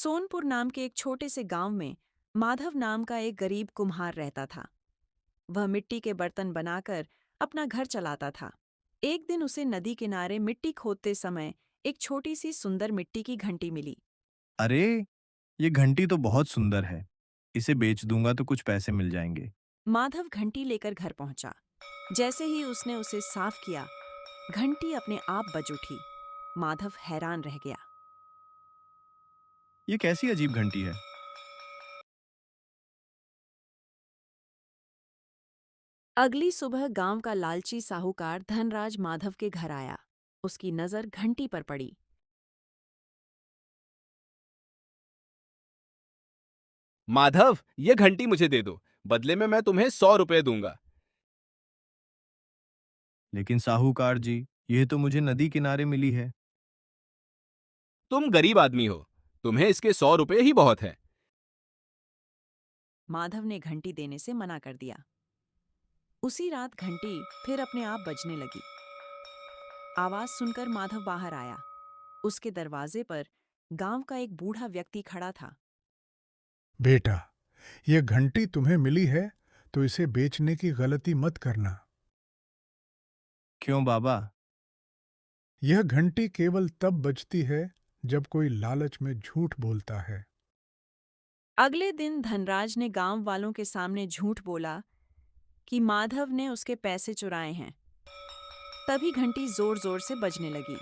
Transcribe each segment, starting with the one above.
सोनपुर नाम के एक छोटे से गांव में माधव नाम का एक गरीब कुम्हार रहता था। वह मिट्टी के बर्तन बनाकर अपना घर चलाता था। एक दिन उसे नदी किनारे मिट्टी खोदते समय एक छोटी सी सुंदर मिट्टी की घंटी मिली। अरे! ये घंटी तो बहुत सुंदर है। इसे बेच दूंगा तो कुछ पैसे मिल जाएंगे। माधव घंटी लेकर घर पहुंचा। जैसे ही उसने उसे साफ किया, घंटी अपने आप बज उठी। माधव हैरान रह गया। ये कैसी अजीब घंटी है? अगली सुबह गांव का लालची साहूकार धनराज माधव के घर आया। उसकी नजर घंटी पर पड़ी। माधव, ये घंटी मुझे दे दो। बदले में मैं तुम्हें 100 रुपए दूंगा। लेकिन साहूकार जी, ये तो मुझे नदी किनारे मिली है। तुम गरीब आदमी हो, तुम्हें इसके 100 रुपए ही बहुत है। माधव ने घंटी देने से मना कर दिया। उसी रात घंटी फिर अपने आप बजने लगी। आवाज सुनकर माधव बाहर आया। उसके दरवाजे पर गांव का एक बूढ़ा व्यक्ति खड़ा था। बेटा, यह घंटी तुम्हें मिली है तो इसे बेचने की गलती मत करना। क्यों बाबा? यह घंटी केवल तब बजती है जब कोई लालच में झूठ बोलता है। अगले दिन धनराज ने गांव वालों के सामने झूठ बोला कि माधव ने उसके पैसे चुराए हैं। तभी घंटी जोर जोर से बजने लगी।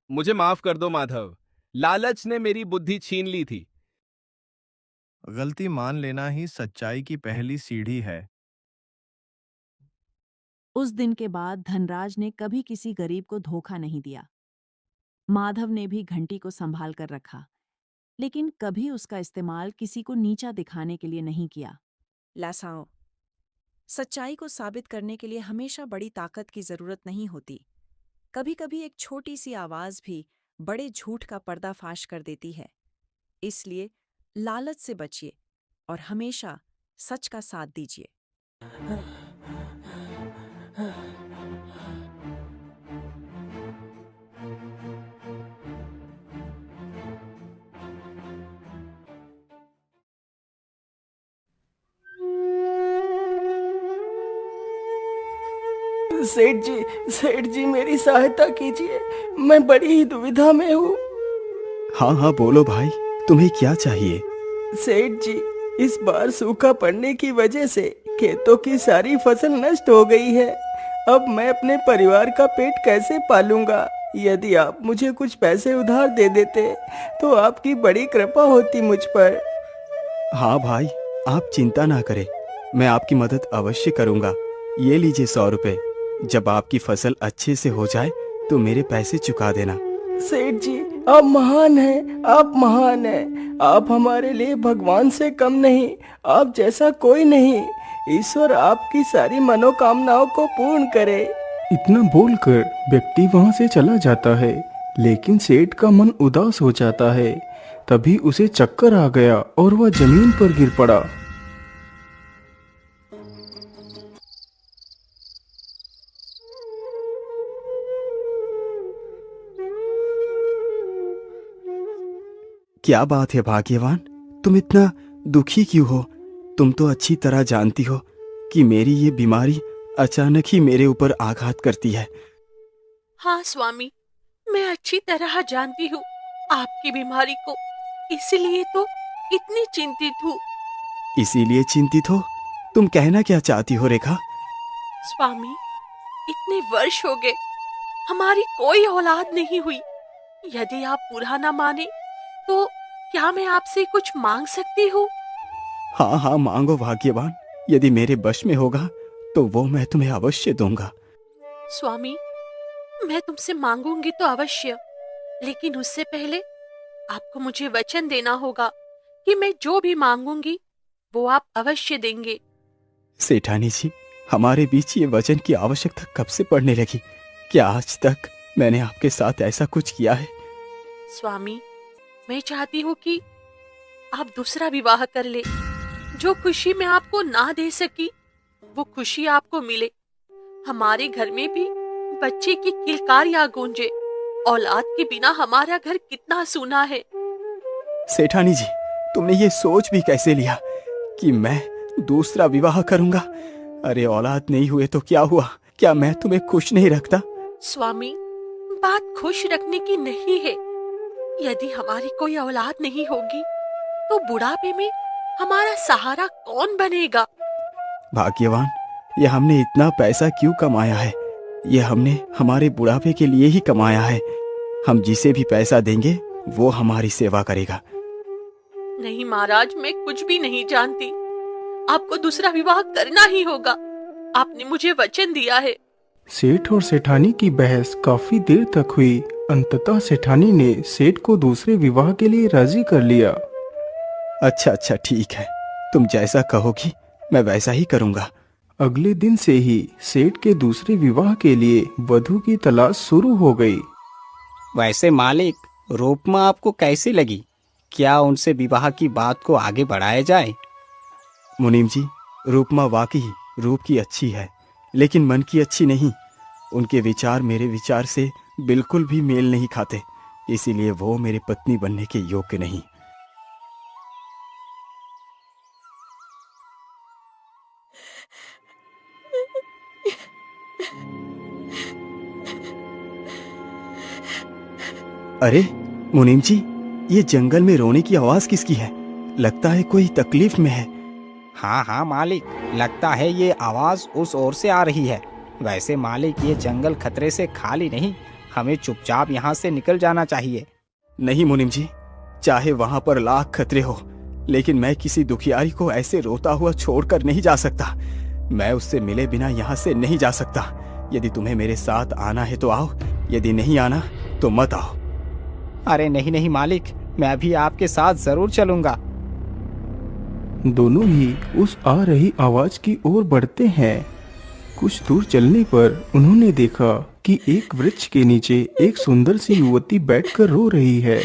मुझे माफ कर दो माधव, लालच ने मेरी बुद्धि छीन ली थी। गलती मान लेना ही सच्चाई की पहली सीढ़ी है। उस दिन के बाद धनराज ने कभी किसी गरीब को धोखा नहीं दिया। माधव ने भी घंटी को संभाल कर रखा, लेकिन कभी उसका इस्तेमाल किसी को नीचा दिखाने के लिए नहीं किया। लासाओ, सच्चाई को साबित करने के लिए हमेशा बड़ी ताकत की जरूरत नहीं होती। कभी-कभी एक छोटी सी आवाज भी बड़े झूठ का पर्दाफाश कर देती है। इसलिए लालच से बचिए और हमेशा सच का साथ दीजिए। सेठ जी मेरी सहायता कीजिए। मैं बड़ी ही दुविधा में हूँ। हाँ हाँ बोलो भाई, तुम्हें क्या चाहिए? सेठ जी, इस बार सूखा पड़ने की वजह से खेतों की सारी फसल नष्ट हो गई है। अब मैं अपने परिवार का पेट कैसे पालूंगा? यदि आप मुझे कुछ पैसे उधार दे देते तो आपकी बड़ी कृपा होती मुझ पर। हाँ भाई, आप चिंता ना करें, मैं आपकी मदद अवश्य करूँगा। ये लीजिए 100 रुपए। जब आपकी फसल अच्छे से हो जाए तो मेरे पैसे चुका देना। सेठ जी, आप महान हैं, आप महान हैं। आप हमारे लिए भगवान से कम नहीं, आप जैसा कोई नहीं। ईश्वर आपकी सारी मनोकामनाओं को पूर्ण करे। इतना बोलकर व्यक्ति वहां से चला जाता है, लेकिन सेठ का मन उदास हो जाता है। तभी उसे चक्कर आ गया और वह जमीन पर गिर पड़ा। क्या बात है भाग्यवान, तुम इतना दुखी क्यों हो? तुम तो अच्छी तरह जानती हो कि मेरी ये बीमारी अचानक ही मेरे ऊपर आघात करती है। हाँ स्वामी, मैं अच्छी तरह जानती हूँ आपकी बीमारी को, इसलिए तो इतनी चिंतित हूँ। इसीलिए चिंतित हो? तुम कहना क्या चाहती हो रेखा? स्वामी, इतने वर्ष हो गए, हमारी कोई औलाद नहीं हुई। यदि आप बुरा ना माने तो क्या मैं आपसे कुछ मांग सकती हूँ? हाँ हाँ मांगो भाग्यवान, यदि मेरे वश में होगा तो वो मैं तुम्हें अवश्य दूंगा। स्वामी, मैं तुमसे मांगूंगी तो अवश्य, लेकिन उससे पहले आपको मुझे वचन देना होगा कि मैं जो भी मांगूंगी वो आप अवश्य देंगे। सेठानी जी, हमारे बीच ये वचन की आवश्यकता कब से पड़ने लगी? क्या आज तक मैंने आपके साथ ऐसा कुछ किया है? स्वामी, मैं चाहती हूँ कि आप दूसरा विवाह कर ले। जो खुशी मैं आपको ना दे सकी वो खुशी आपको मिले। हमारे घर में भी बच्चे की किलकारियां गूंजे। औलाद के बिना हमारा घर कितना सूना है। सेठानी जी, तुमने ये सोच भी कैसे लिया कि मैं दूसरा विवाह करूंगा? अरे औलाद नहीं हुए तो क्या हुआ? क्या मैं तुम्हें खुश नहीं रखता? स्वामी, बात खुश रखने की नहीं है। यदि हमारी कोई औलाद नहीं होगी तो बुढ़ापे में हमारा सहारा कौन बनेगा? भाग्यवान, ये हमने इतना पैसा क्यों कमाया है? ये हमने हमारे बुढ़ापे के लिए ही कमाया है। हम जिसे भी पैसा देंगे वो हमारी सेवा करेगा। नहीं महाराज, मैं कुछ भी नहीं जानती। आपको दूसरा विवाह करना ही होगा। आपने मुझे वचन दिया है। सेठ और सेठानी की बहस काफी देर तक हुई। अंततः सेठानी ने सेठ को दूसरे विवाह के लिए राजी कर लिया। अच्छा अच्छा, ठीक है, तुम जैसा कहोगी मैं वैसा ही करूंगा। अगले दिन से ही सेठ के दूसरे विवाह के लिए वधू की तलाश शुरू हो गई। वैसे मालिक, रूपमा आपको कैसी लगी? क्या उनसे विवाह की बात को आगे बढ़ाया जाए? मुनीम जी, रूपमा वाकई रूप की अच्छी है, लेकिन मन की अच्छी नहीं। उनके विचार मेरे विचार से बिल्कुल भी मेल नहीं खाते, इसीलिए वो मेरी पत्नी बनने के योग्य नहीं। अरे मुनीम जी, ये जंगल में रोने की आवाज किसकी है? लगता है कोई तकलीफ में है। हाँ हाँ मालिक, लगता है ये आवाज उस ओर से आ रही है। वैसे मालिक, ये जंगल खतरे से खाली नहीं, हमें चुपचाप यहाँ से निकल जाना चाहिए। नहीं मुनीम जी, चाहे वहां पर लाख खतरे हो, लेकिन मैं किसी दुखियारी को ऐसे रोता हुआ छोड़कर नहीं जा सकता। मैं उससे मिले बिना यहाँ से नहीं जा सकता। यदि तुम्हें मेरे साथ आना है तो आओ, यदि नहीं आना तो मत आओ। अरे नहीं नहीं मालिक, मैं भी आपके साथ जरूर चलूंगा। दोनों ही उस आ रही आवाज की ओर बढ़ते हैं। कुछ दूर चलने पर उन्होंने देखा कि एक वृक्ष के नीचे एक सुंदर सी युवती बैठकर रो रही है।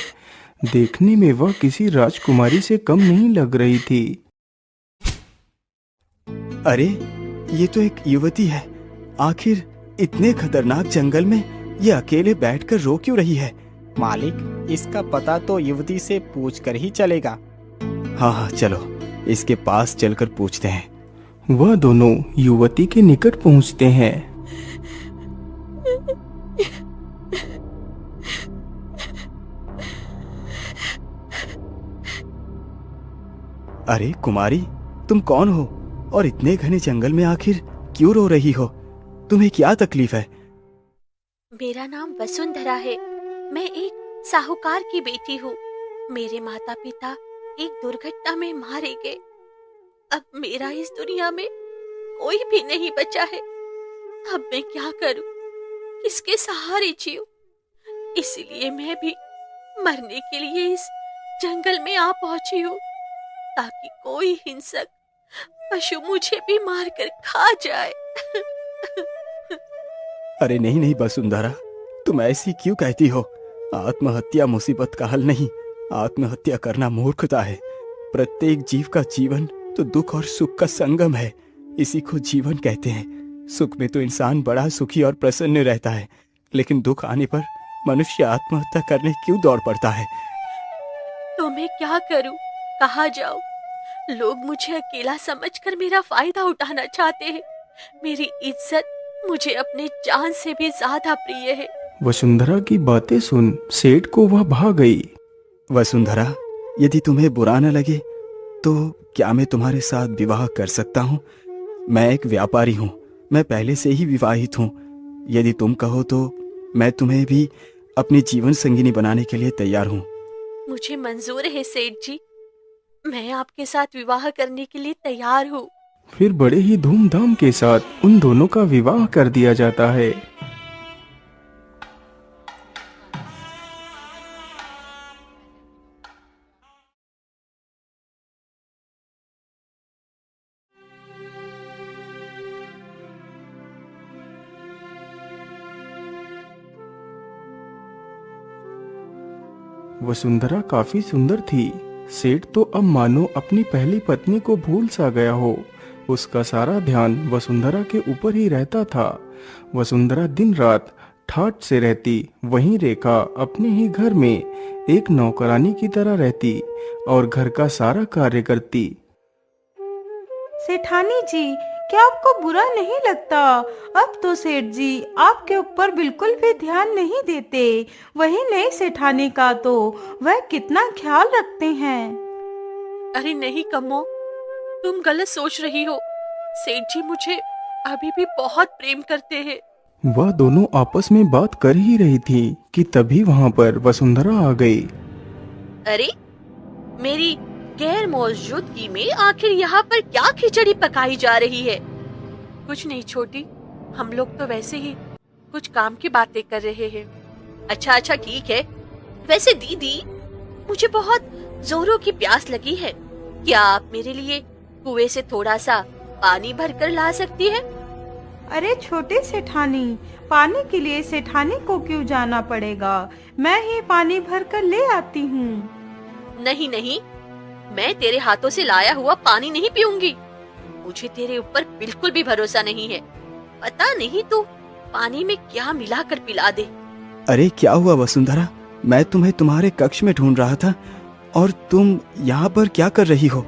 देखने में वह किसी राजकुमारी से कम नहीं लग रही थी। अरे ये तो एक युवती है। आखिर इतने खतरनाक जंगल में ये अकेले बैठकर रो क्यों रही है? मालिक, इसका पता तो युवती से पूछ कर ही चलेगा। हाँ हाँ, चलो इसके पास चलकर पूछते हैं। वह दोनों युवती के निकट पहुंचते हैं। अरे कुमारी, तुम कौन हो और इतने घने जंगल में आखिर क्यों रो रही हो? तुम्हें क्या तकलीफ है? मेरा नाम वसुंधरा है। मैं एक साहूकार की बेटी हूँ। मेरे माता पिता एक दुर्घटना में मारे गए। अब मेरा इस दुनिया में कोई भी नहीं बचा है। अब मैं क्या करूं? किसके सहारे जीऊं? इसलिए मैं भी मरने के लिए इस जंगल में आ पहुंची हूँ, ताकि कोई हिंसक पशु मुझे भी मारकर खा जाए। अरे नहीं नहीं वसुंधरा, तुम ऐसी क्यों कहती हो? आत्महत्या मुसीबत का हल नहीं, आत्महत्या करना मूर्खता है। प्रत्येक जीव का जीवन तो दुख और सुख का संगम है, इसी को जीवन कहते हैं। सुख में तो इंसान बड़ा सुखी और प्रसन्न रहता है, लेकिन दुख आने पर मनुष्य आत्महत्या करने क्यों दौड़ पड़ता है? तो मैं क्या करूं? कहाँ जाऊं? लोग मुझे अकेला समझकर मेरा फायदा उठाना चाहते हैं। मेरी इज्जत मुझे अपने जान से भी ज्यादा प्रिय है। वसुंधरा की बातें सुन सेठ को वह भा गई। वसुंधरा, यदि तुम्हें बुरा न लगे तो क्या मैं तुम्हारे साथ विवाह कर सकता हूँ? मैं एक व्यापारी हूँ, मैं पहले से ही विवाहित हूँ। यदि तुम कहो तो मैं तुम्हें भी अपनी जीवन संगिनी बनाने के लिए तैयार हूँ। मुझे मंजूर है सेठ जी, मैं आपके साथ विवाह करने के लिए तैयार हूँ। फिर बड़े ही धूमधाम के साथ उन दोनों का विवाह कर दिया जाता है। वसुंधरा काफी सुंदर थी। सेठ तो अब मानो अपनी पहली पत्नी को भूल सा गया हो। उसका सारा ध्यान वसुंधरा के ऊपर ही रहता था। वसुंधरा दिन रात ठाठ से रहती, वहीं रेखा अपने ही घर में एक नौकरानी की तरह रहती और घर का सारा कार्य करती। सेठानी जी, क्या आपको बुरा नहीं लगता? अब तो सेठ जी आपके ऊपर बिल्कुल भी ध्यान नहीं देते। वही नई सेठानी का तो वह कितना ख्याल रखते हैं। अरे नहीं कम्मो, तुम गलत सोच रही हो। सेठ जी मुझे अभी भी बहुत प्रेम करते हैं। वह दोनों आपस में बात कर ही रही थी कि तभी वहां पर वसुंधरा आ गई। अरे, मेरी गैर मौजूदगी में आखिर यहाँ पर क्या खिचड़ी पकाई जा रही है? कुछ नहीं छोटी, हम लोग तो वैसे ही कुछ काम की बातें कर रहे हैं। अच्छा ठीक है। वैसे दीदी, मुझे बहुत जोरों की प्यास लगी है। क्या आप मेरे लिए कुएं से थोड़ा सा पानी भरकर ला सकती है? अरे छोटे सेठानी, पानी के लिए सेठानी को क्यों जाना पड़ेगा? मैं ही पानी भरकर ले आती हूँ। नहीं, मैं तेरे हाथों से लाया हुआ पानी नहीं पीऊंगी। मुझे तेरे ऊपर बिल्कुल भी भरोसा नहीं है। पता नहीं तू पानी में क्या मिलाकर पिला दे। अरे क्या हुआ वसुंधरा? मैं तुम्हें तुम्हारे कक्ष में ढूंढ रहा था और तुम यहाँ पर क्या कर रही हो?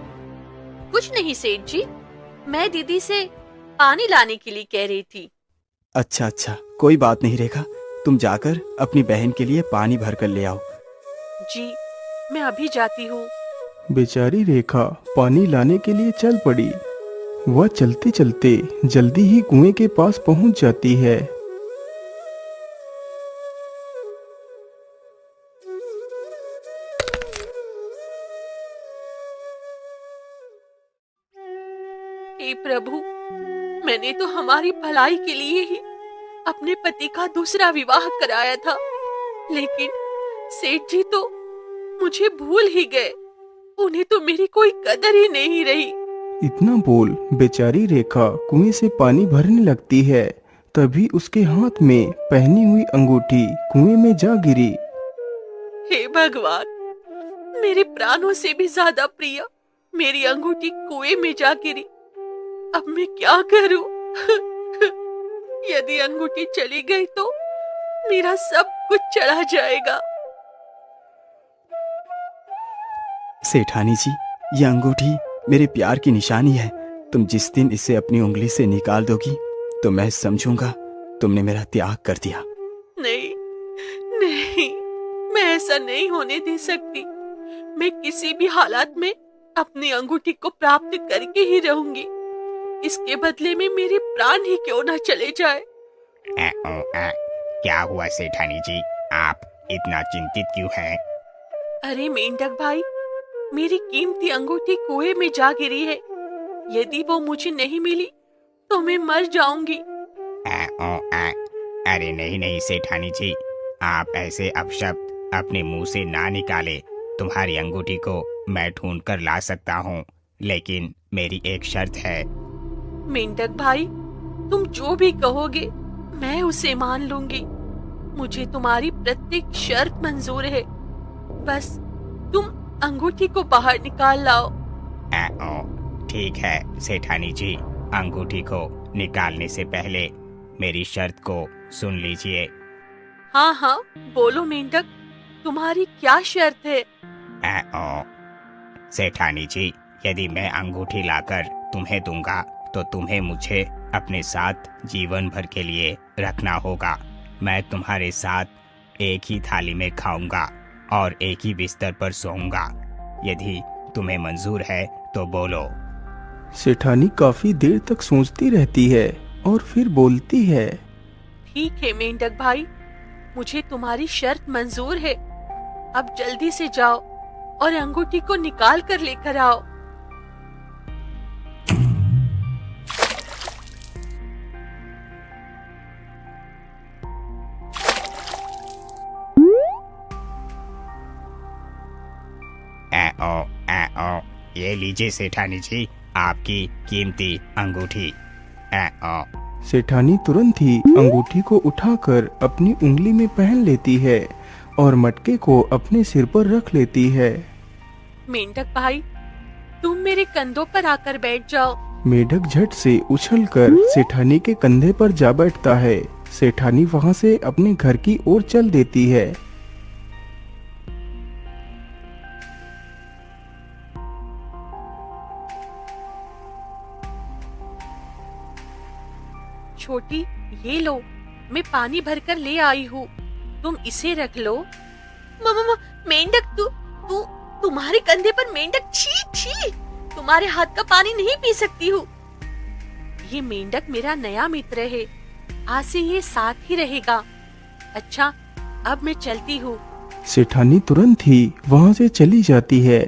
कुछ नहीं सेठ जी, मैं दीदी से पानी लाने के लिए कह रही थी। अच्छा, कोई बात नहीं रेखा, तुम जाकर अपनी बहन के लिए पानी भर कर ले आओ। जी, मैं अभी जाती हूँ। बेचारी रेखा पानी लाने के लिए चल पड़ी। वह चलते चलते जल्दी ही कुएं के पास पहुंच जाती है। हे प्रभु, मैंने तो हमारी भलाई के लिए ही अपने पति का दूसरा विवाह कराया था, लेकिन सेठ जी तो मुझे भूल ही गए। उन्हें तो मेरी कोई कदर ही नहीं रही। इतना बोल बेचारी रेखा कुएं से पानी भरने लगती है। तभी उसके हाथ में पहनी हुई अंगूठी कुएं में जा गिरी। हे भगवान, मेरे प्राणों से भी ज्यादा प्रिय मेरी अंगूठी कुएं में जा गिरी। अब मैं क्या करूं? यदि अंगूठी चली गई तो मेरा सब कुछ चला जाएगा। सेठानी जी, ये अंगूठी मेरे प्यार की निशानी है। तुम जिस दिन इसे अपनी उंगली से निकाल दोगी तो मैं समझूंगा तुमने मेरा त्याग कर दिया। नहीं, मैं ऐसा नहीं होने दे सकती। मैं किसी भी हालात में अपनी अंगूठी को प्राप्त करके ही रहूंगी। इसके बदले में मेरे प्राण ही क्यों ना चले जाए। क्या हुआ सेठानी जी, आप इतना चिंतित क्यों हैं? अरे मेंढक भाई, मेरी कीमती अंगूठी कुएं में जा गिरी है। यदि वो मुझे नहीं मिली तो मैं मर जाऊंगी। अरे नहीं सेठानी जी, आप ऐसे अपशब्द अपने मुंह से ना निकाले। तुम्हारी अंगूठी को मैं ढूंढ कर ला सकता हूँ, लेकिन मेरी एक शर्त है। मेंढक भाई, तुम जो भी कहोगे मैं उसे मान लूंगी। मुझे तुम्हारी प्रत्येक शर्त मंजूर है। बस तुम अंगूठी को बाहर निकाल लाओ। ठीक है सेठानी जी, अंगूठी को निकालने से पहले मेरी शर्त को सुन लीजिए। हाँ, बोलो मेंढक, तुम्हारी क्या शर्त है? सेठानी जी, यदि मैं अंगूठी लाकर तुम्हें दूंगा तो तुम्हें मुझे अपने साथ जीवन भर के लिए रखना होगा। मैं तुम्हारे साथ एक ही थाली में खाऊंगा और एक ही बिस्तर पर सोऊंगा। यदि तुम्हें मंजूर है तो बोलो। सेठानी काफी देर तक सोचती रहती है और फिर बोलती है। ठीक है मेंढक भाई, मुझे तुम्हारी शर्त मंजूर है। अब जल्दी से जाओ और अंगूठी को निकाल कर लेकर आओ। ये लीजिए सेठानी जी, आपकी कीमती अंगूठी। सेठानी तुरंत ही अंगूठी को उठाकर अपनी उंगली में पहन लेती है और मटके को अपने सिर पर रख लेती है। मेंढक भाई, तुम मेरे कंधों पर आकर बैठ जाओ। मेढक झट से उछलकर सेठानी के कंधे पर जा बैठता है सेठानी वहां से अपने घर की ओर चल देती है। छोटी, ये लो, मैं पानी भरकर ले आई हूँ, तुम इसे रख लो। मम्मा, मेंढक, तुम्हारे कंधे पर मेंढक, छी छी, तुम्हारे हाथ का पानी नहीं पी सकती हूँ। ये मेंढक मेरा नया मित्र है, आज से ये साथ ही रहेगा। अच्छा, अब मैं चलती हूँ। सेठानी तुरंत ही वहां से चली जाती है।